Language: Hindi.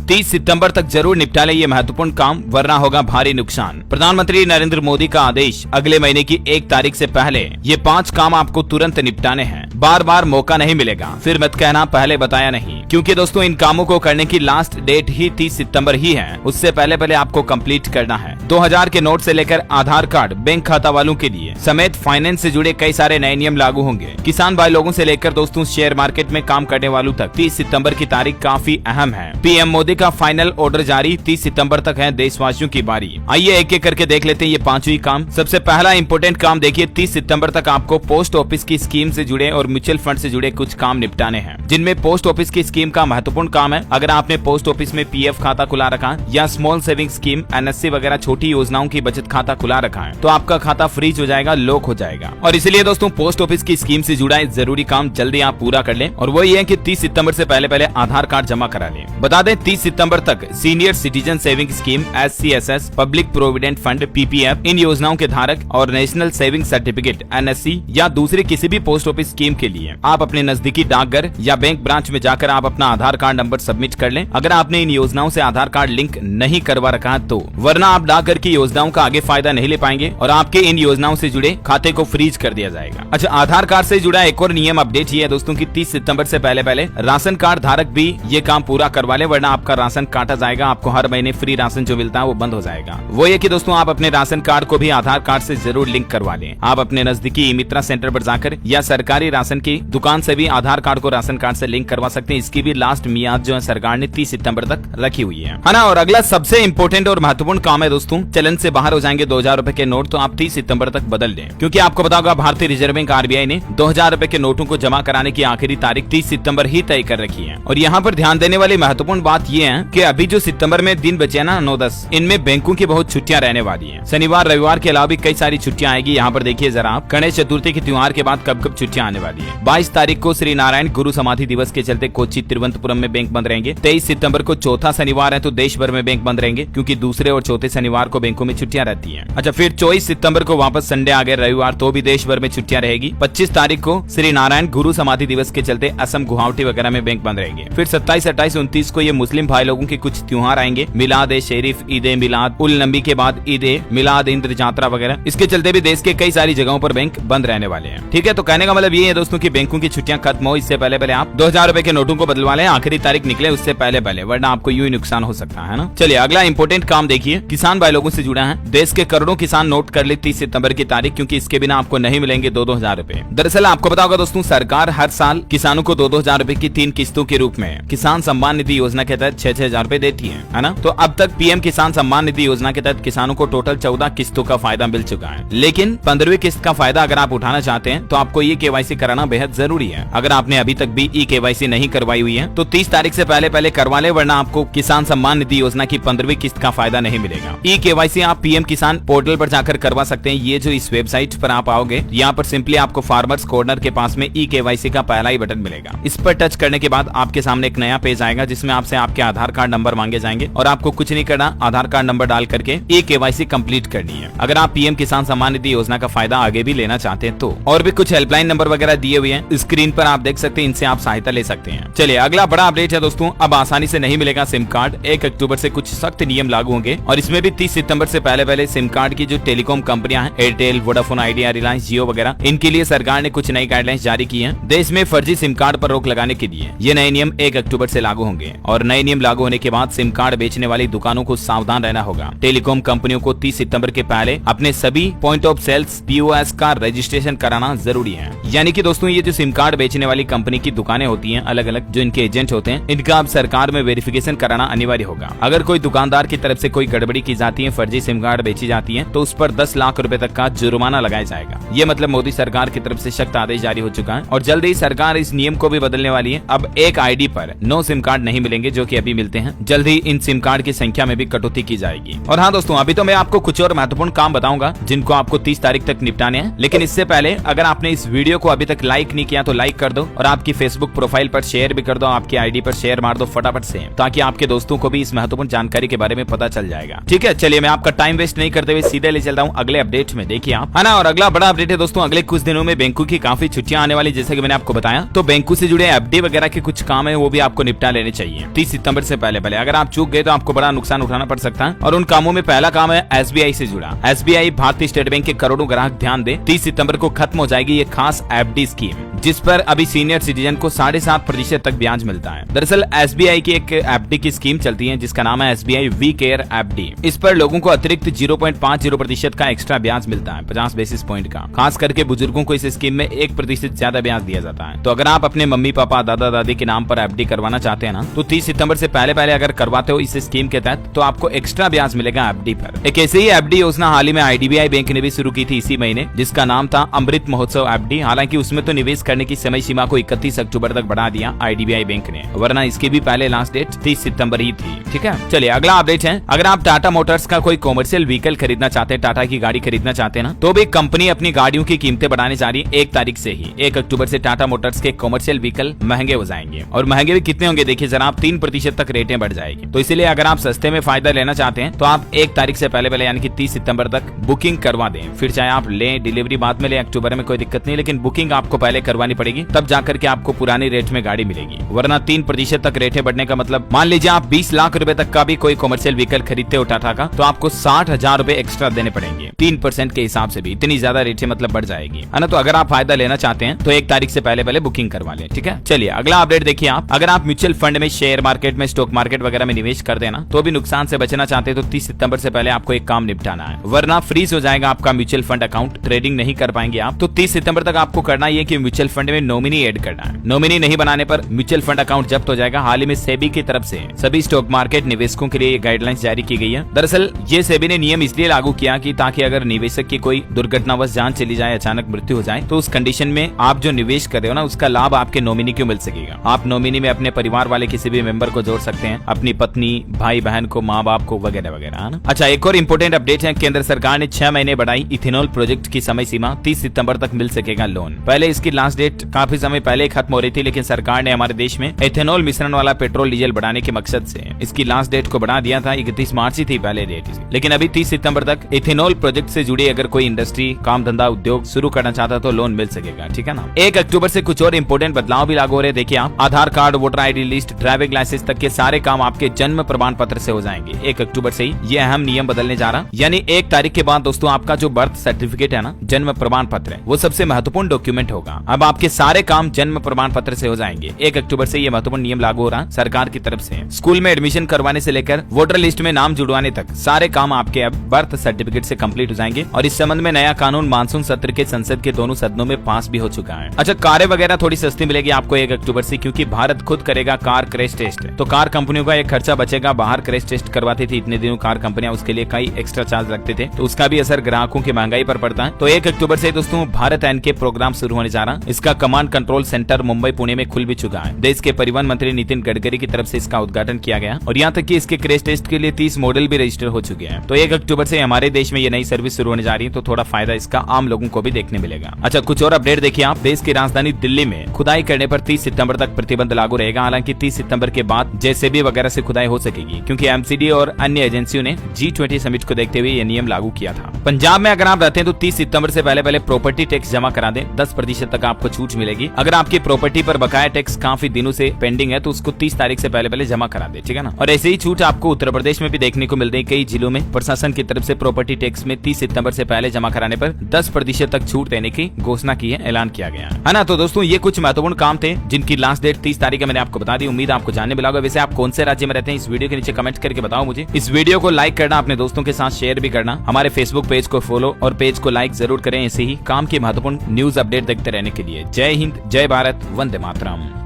30 सितंबर तक जरूर निपटा ले ये महत्वपूर्ण काम, वरना होगा भारी नुकसान। प्रधानमंत्री नरेंद्र मोदी का आदेश, अगले महीने की 1 तारीख से पहले ये 5 काम आपको तुरंत निपटाने हैं। बार बार मौका नहीं मिलेगा, फिर मत कहना पहले बताया नहीं, क्योंकि दोस्तों इन कामों को करने की लास्ट डेट ही 30 सितंबर ही है। उससे पहले पहले आपको कंप्लीट करना है। 2000 के नोट से लेकर आधार कार्ड, बैंक खाता वालों के लिए समेत फाइनेंस से जुड़े कई सारे नए नियम लागू होंगे। किसान भाई लोगों से लेकर दोस्तों शेयर मार्केट में काम करने वालों तक 30 सितंबर की तारीख काफी अहम है। पीएम मोदी का फाइनल ऑर्डर जारी, 30 सितंबर तक है देशवासियों की बारी। आइए एक एक करके देख लेते हैं ये 5वीं काम। सबसे पहला इंपोर्टेंट काम देखिए, 30 सितंबर तक आपको पोस्ट ऑफिस की स्कीम से जुड़े और म्यूचुअल फंड से जुड़े कुछ काम निपटाने हैं, जिनमें पोस्ट ऑफिस की स्कीम का महत्वपूर्ण काम है। अगर आपने पोस्ट ऑफिस में पीएफ खाता खुला रखा या स्मॉल सेविंग स्कीम, एनएससी वगैरह छोटी योजनाओं की बचत खाता खुला रखा है, तो आपका खाता फ्रीज हो जाएगा, लॉक हो जाएगा। और इसलिए दोस्तों पोस्ट ऑफिस की स्कीम से जुड़ा जरूरी काम जल्दी आप पूरा कर लें, और वो ये है कि 30 सितंबर से पहले पहले आधार कार्ड जमा करा लें। बता दें 30 सितंबर तक senior citizen saving scheme, SCSS, public provident fund, PPF, इन योजनाओं के धारक और नेशनल सेविंग सर्टिफिकेट, NSC या दूसरी किसी भी पोस्ट ऑफिस स्कीम के लिए आप अपने नजदीकी डाकघर या बैंक ब्रांच में जाकर आप अपना आधार कार्ड नंबर सबमिट कर लें, अगर आपने इन योजनाओं से आधार कार्ड लिंक नहीं करवा रखा है तो, वरना आप डाकघर की योजनाओं का आगे फायदा नहीं ले पाएंगे और आपके इन योजनाओं से जुड़े खाते को फ्रीज कर दिया जाएगा। अच्छा, आधार कार्ड से जुड़ा एक और नियम अपडेट ये है दोस्तों की 30 सितंबर से पहले पहले राशन कार्ड धारक भी ये काम पूरा करवा ले, वरना आपका राशन काटा जाएगा। आपको हर महीने फ्री राशन जो मिलता है वो बंद हो जाएगा। वो ये कि दोस्तों आप अपने राशन कार्ड को भी आधार कार्ड से जरूर लिंक करवा लें। आप अपने नजदीकी ई मित्रा सेंटर पर जाकर या सरकारी राशन की दुकान से भी आधार कार्ड को राशन कार्ड से लिंक करवा सकते हैं। इसकी भी लास्ट मियाद जो है सरकार ने 30 सितंबर तक रखी हुई है ना। और अगला सबसे इंपॉर्टेंट और महत्वपूर्ण काम है दोस्तों, चलन से बाहर हो जाएंगे 2000 रुपए के नोट, तो आप 30 सितंबर तक बदल लें, क्योंकि आपको पता होगा भारतीय रिजर्व बैंक RBI ने 2000 रुपए के नोटों को जमा कराने की आखिरी तारीख 30 सितंबर ही तय कर रखी है। और यहाँ पर ध्यान देने वाली महत्वपूर्ण बात ये है कि अभी जो सितंबर में दिन बचे ना 9-10, इनमें बैंकों की बहुत छुट्टियां रहने वाली है। शनिवार रविवार के अलावा भी कई सारी छुट्टियां आएगी। यहाँ पर देखिए जरा आप, गणेश चतुर्थी के त्योहार के बाद कब कब छुट्टियां आने वाली है। 22 तारीख को श्री नारायण गुरु समाधि दिवस के चलते कोच्चि तिरुवनंतपुरम में बैंक बंद रहेंगे। 23 सितंबर को चौथा शनिवार है तो देश भर में बैंक बंद रहेंगे, क्योंकि दूसरे और चौथे शनिवार को बैंकों में छुट्टियां रहती हैं। अच्छा, फिर 24 सितंबर को वापस संडे आ गए रविवार, तो भी देश भर में छुट्टियां रहेगी। 25 तारीख को श्री नारायण गुरु समाधि दिवस के चलते असम गुवाहाटी वगैरह में बैंक बंद रहेंगे। फिर 27, 28, 29 को ये मुस्लिम भाई लोगों के कुछ त्योहार आएंगे, मिलाद ए शरीफ, ईद ए मिलाद उल नबी के बाद ईद ए मिलाद इंद्र जात्रा वगैरह। इसके चलते भी देश के कई सारी जगहों पर बैंक बंद रहने वाले हैं। ठीक है, तो कहने का मतलब ये है दोस्तों की बैंकों की छुट्टियां खत्म हो, इससे पहले पहले आप 2000 रुपए के नोटों को बदलवा लें, आखिरी तारीख निकले उससे पहले पहले, वरना आपको यूं ही नुकसान हो सकता है ना। चलिए अगला इंपोर्टेंट काम देखिए, किसान भाई लोगों से जुड़ा है। देश के करोड़ों किसान नोट कर ले 30 सितंबर की तारीख, क्योंकि इसके बिना आपको नहीं मिलेंगे 2-2000 रुपए। दरअसल आपको पता होगा दोस्तों, सरकार हर साल किसानों को 2-2000 रुपए की 3 किस्तों के रूप में किसान सम्मान निधि योजना के तहत 6-6 रुपए देती है ना। तो अब तक पीएम किसान सम्मान निधि योजना के तहत किसानों को टोटल 14 किस्तों का फायदा मिल चुका है। लेकिन 15वीं किस्त का फायदा अगर आप उठाना चाहते हैं तो आपको ये KYC कराना बेहद जरूरी है। अगर आपने अभी तक भी KYC नहीं करवाई हुई है तो 30 तारीख से पहले पहले करवा ले, वरना आपको किसान सम्मान निधि योजना की 15वीं किस्त का फायदा नहीं मिलेगा। KYC आप पीएम किसान पोर्टल पर जाकर करवा सकते हैं। ये जो इस वेबसाइट पर आप आओगे, यहाँ पर सिंपली आपको फार्मर्स कॉर्नर के पास में KYC का पहला ही बटन मिलेगा। इस पर टच करने के बाद आपके सामने एक नया पेज आएगा, जिसमें आपसे आपके आधार कार्ड नंबर मांगे जाएंगे और आपको कुछ नहीं करना, आधार कार्ड नंबर डाल करके KYC कंप्लीट करनी है। अगर आप पीएम किसान सम्मान निधि योजना का फायदा आगे भी लेना चाहते हैं तो, और भी कुछ हेल्पलाइन नंबर वगैरह दिए हुए हैं स्क्रीन पर, आप देख सकते हैं, इनसे आप सहायता ले सकते हैं। चलिए अगला बड़ा अपडेट है दोस्तों, अब आसानी से नहीं मिलेगा सिम कार्ड। 1 अक्टूबर से कुछ सख्त नियम लागू होंगे, और इसमें भी 30 सितंबर से पहले पहले सिम कार्ड की जो टेलीकॉम कंपनियां हैं, एयरटेल, वोडाफोन आइडिया, रिलायंस जियो वगैरह, इनके लिए सरकार ने कुछ नई गाइडलाइंस जारी की है। देश में फर्जी सिम कार्ड पर रोक लगाने के लिए ये नए नियम 1 अक्टूबर से लागू होंगे, और नए नियम लागू होने के बाद सिम कार्ड बेचने वाली दुकानों को सावधान रहना होगा। टेलीकॉम कंपनियों को 30 सितंबर के पहले अपने सभी पॉइंट ऑफ सेल्स POS का रजिस्ट्रेशन कराना जरूरी है। यानी कि दोस्तों ये जो सिम कार्ड बेचने वाली कंपनी की दुकानें होती हैं, अलग अलग जो इनके एजेंट होते हैं, इनका अब सरकार में वेरिफिकेशन कराना अनिवार्य होगा। अगर कोई दुकानदार की तरफ से कोई गड़बड़ी की जाती है, फर्जी सिम कार्ड बेची जाती है, तो उस पर 10 लाख रुपए तक का जुर्माना लगाया जाएगा। ये मतलब मोदी सरकार की तरफ से सख्त आदेश जारी हो चुका है, और जल्द ही सरकार इस नियम को भी बदलने वाली है। अब एक ID पर 9 सिम कार्ड नहीं मिलेंगे जो कि अभी मिलते हैं। जल्द ही इन सिम कार्ड की संख्या में भी कटौती की जाएगी। और हाँ दोस्तों, अभी तो मैं आपको कुछ और महत्वपूर्ण काम बताऊंगा जिनको आपको 30 तारीख तक निपटाने हैं, लेकिन इससे पहले अगर आपने इस वीडियो को अभी तक लाइक नहीं किया तो लाइक कर दो, और आपकी फेसबुक प्रोफाइल पर शेयर भी कर दो, आपकी ID पर शेयर मार दो फटाफट से, ताकि आपके दोस्तों को भी इस महत्वपूर्ण जानकारी के बारे में पता चल जाएगा। ठीक है, चलिए मैं आपका टाइम वेस्ट नहीं करते हुए सीधे ले चलता हूँ अगले अपडेट में। देखिए आप, है ना। और अगला बड़ा अपडेट है दोस्तों, अगले कुछ दिनों में बैंकों की काफी छुट्टियां आने वाली, जैसे कि मैंने आपको बताया। तो बैंकों से जुड़े FD वगैरह के कुछ काम है वो भी आपको निपटा लेने चाहिए। 30 सितंबर सितंबर से पहले अगर आप चूक गए तो आपको बड़ा नुकसान उठाना पड़ सकता है। और उन कामों में पहला काम है SBI से जुड़ा। SBI भारतीय स्टेट बैंक के करोड़ों ग्राहक ध्यान दे, 30 सितंबर को खत्म हो जाएगी ये खास FD स्कीम, जिस पर अभी सीनियर सिटीजन को 7.5% तक ब्याज मिलता है। दरअसल SBI की एक FD की स्कीम चलती है जिसका नाम है SBI वी केयर FD। इस पर लोगों को अतिरिक्त 0.50% का एक्स्ट्रा ब्याज मिलता है, 50 बेसिस पॉइंट का। खास करके बुजुर्गों को इस स्कीम में 1% ज्यादा ब्याज दिया जाता है। तो अगर आप अपने मम्मी पापा दादा दादी के नाम पर FD करवाना चाहते हैं ना, तो 30 सितंबर से पहले अगर करवाते हो इस स्कीम के तहत, तो आपको एक्स्ट्रा ब्याज मिलेगा FD पर। एक ऐसे ही FD योजना हाल ही में IDBI बैंक ने भी शुरू की थी इसी महीने, जिसका नाम था अमृत महोत्सव FD। हालांकि उसमें तो निवेश करने की समय सीमा को 31 अक्टूबर तक बढ़ा दिया IDBI बैंक ने, वरना इसकी भी पहले लास्ट डेट 30 सितंबर ही थी। ठीक है, चलिए अगला अपडेट है। अगर आप टाटा मोटर्स का कोई कॉमर्शियल व्हीकल खरीदना चाहते हैं, टाटा की गाड़ी खरीदना चाहते हैं ना, तो भी कंपनी अपनी गाड़ियों की कीमतें बढ़ाने जा रही है 1 तारीख से ही। 1 अक्टूबर से टाटा मोटर्स के कॉमर्शियल व्हीकल महंगे हो जाएंगे। और महंगे भी कितने होंगे देखिए जरा, आप 3% तक रेटें बढ़ जाएगी। तो इसलिए अगर आप सस्ते में फायदा लेना चाहते हैं तो आप 1 तारीख से पहले यानी कि 30 सितंबर तक बुकिंग करवा दें। फिर चाहे आप लें, डिलीवरी बाद में लें, अक्टूबर में कोई दिक्कत नहीं, लेकिन बुकिंग आपको पहले करवानी पड़ेगी, तब जाकर के आपको पुरानी रेट में गाड़ी मिलेगी। वरना 3% तक रेटें बढ़ने का मतलब, मान लीजिए आप 20 लाख रुपए तक का भी कोई कॉमर्शियल व्हीकल खरीदते हो टाटा का, तो आपको 60,000 रुपए एक्स्ट्रा देने पड़ेंगे 3% के हिसाब से भी। इतनी ज्यादा रेटें मतलब बढ़ जाएगी, है ना। तो अगर आप फायदा लेना चाहते हैं तो 1 तारीख से पहले बुकिंग करवा लें। ठीक है, चलिए अगला अपडेट देखिए आप। अगर आप म्यूचुअल फंड में, शेयर मार्केट में, स्टॉक मार्केट वगैरह में निवेश कर देना, तो भी नुकसान से बचना चाहते हैं तो 30 सितंबर से पहले आपको एक काम निपटाना है, वरना फ्रीज हो जाएगा आपका म्यूचुअल फंड अकाउंट, ट्रेडिंग नहीं कर पाएंगे आप। तो 30 सितंबर तक आपको करना ये कि म्यूचुअल फंड में नॉमिनी ऐड करना है। नॉमिनी नहीं बनाने पर म्यूचुअल फंड अकाउंट जब्त हो जाएगा। हाल ही में सेबी की तरफ से सभी स्टॉक मार्केट निवेशकों के लिए गाइडलाइंस जारी की गई है। दरअसल ये सेबी ने नियम इसलिए लागू किया कि ताकि अगर निवेशक की कोई दुर्घटनावश जान चली जाए, अचानक मृत्यु हो जाए, तो उस कंडीशन में आप जो निवेश कर रहे हो ना, उसका लाभ आपके नॉमिनी को मिल सकेगा। आप नॉमिनी में अपने परिवार वाले किसी भी मेंबर को जोड़ सकते हैं, अपनी पत्नी, भाई बहन को, माँ बाप को वगैरह वगैरह, है ना। अच्छा, एक और इम्पोर्टेंट अपडेट है। केंद्र सरकार ने 6 महीने बढ़ाई इथेनॉल प्रोजेक्ट की समय सीमा, 30 सितंबर तक मिल सकेगा लोन। पहले इसकी लास्ट डेट काफी समय पहले खत्म हो रही थी, लेकिन सरकार ने हमारे देश में इथेनॉल मिश्रण वाला पेट्रोल डीजल बढ़ाने के मकसद से इसकी लास्ट डेट को बढ़ा दिया था। 31 मार्च ही थी पहले डेट, लेकिन अभी 30 सितंबर तक इथेनॉल प्रोजेक्ट से जुड़ी अगर कोई इंडस्ट्री, काम धंधा, उद्योग शुरू करना चाहता तो लोन मिल सकेगा। ठीक है ना। 1 अक्टूबर से कुछ और इम्पोर्टेंट बदलाव भी लागू हो रहे। देखिए आप, Aadhaar card, voter ID list, driving licence तक के सारे काम आपके जन्म प्रमाण पत्र से हो जाएंगे। 1 अक्टूबर से ही ये अहम नियम बदलने जा रहा, यानी 1 तारीख के बाद दोस्तों आपका जो बर्थ सर्टिफिकेट है ना, जन्म प्रमाण पत्र है, वो सबसे महत्वपूर्ण डॉक्यूमेंट होगा। अब आपके सारे काम जन्म प्रमाण पत्र से हो जाएंगे। 1 अक्टूबर से ये महत्वपूर्ण नियम लागू हो रहा सरकार की तरफ से। स्कूल में एडमिशन करवाने से लेकर वोटर लिस्ट में नाम जुड़वाने तक सारे काम आपके अब बर्थ सर्टिफिकेट से कंप्लीट हो जाएंगे। और इस संबंध में नया कानून मानसून सत्र के संसद के दोनों सदनों में पास भी हो चुका है। अच्छा, कारें वगैरह थोड़ी सस्ती मिलेगी आपको 1 अक्टूबर से, क्योंकि भारत खुद करेगा कार क्रैश टेस्ट। तो कार कंपनियों का एक खर्चा बचेगा। बाहर क्रैश टेस्ट करवाती थी इतने दिनों कार कंपनियां, उसके लिए कई एक्स्ट्रा चार्ज लगते थे, तो उसका भी असर ग्राहकों की महंगाई पर पड़ता है। तो 1 अक्टूबर से दोस्तों भारत एन के प्रोग्राम शुरू होने जा रहा है। इसका command control centre Mumbai, Pune में खुल भी चुका है। देश के परिवहन मंत्री नितिन गडकरी की तरफ से इसका उद्घाटन किया गया, और यहाँ तक कि इसके क्रैश टेस्ट के लिए 30 मॉडल भी रजिस्टर हो चुके हैं। तो 1 अक्टूबर से हमारे देश में ये नई सर्विस शुरू होने जा रही है, तो थोड़ा फायदा इसका आम लोगों को भी देखने मिलेगा। अच्छा, कुछ और अपडेट देखिए आप। देश की राजधानी दिल्ली में खुदाई करने पर 30 सितंबर तक प्रतिबंध लागू रहेगा। हालांकि 30 सितंबर के बाद जेसीबी वगैरह से खुदाई हो सकेगी, क्योंकि एमसीडी और अन्य एजेंसियों ने G20 समिट को देखते हुए यह नियम लागू किया था। पंजाब में अगर आप रहते हैं तो 30 सितंबर से पहले प्रॉपर्टी टैक्स जमा करा दें, 10% तक आपको छूट मिलेगी। अगर आपकी प्रॉपर्टी पर बकाया टैक्स काफी दिनों से पेंडिंग है तो उसको 30 तारीख से पहले जमा करा दे। ठीक है ना। और ऐसे ही छूट आपको उत्तर प्रदेश में भी देखने को मिल रही है। कई जिलों में प्रशासन की तरफ से प्रॉपर्टी टैक्स में 30 सितंबर से पहले जमा कराने पर 10% तक छूट देने की घोषणा की है, ऐलान किया गया है ना। तो दोस्तों ये कुछ महत्वपूर्ण काम थे जिनकी लास्ट डेट 30 तारीख है, मैंने आपको बता दी। उम्मीद आपको जानने मिला होगा। वैसे आप कौन से राज्य में रहते हैं, इस वीडियो के नीचे कमेंट करके बताओ मुझे। इस वीडियो को लाइक करना, अपने दोस्तों के साथ शेयर भी करना। हमारे फेसबुक पेज को फॉलो और पेज को लाइक जरूर करें, ऐसे ही काम की महत्वपूर्ण न्यूज अपडेट देखते रहने के लिए। जय हिंद, जय भारत, वंदे मातरम।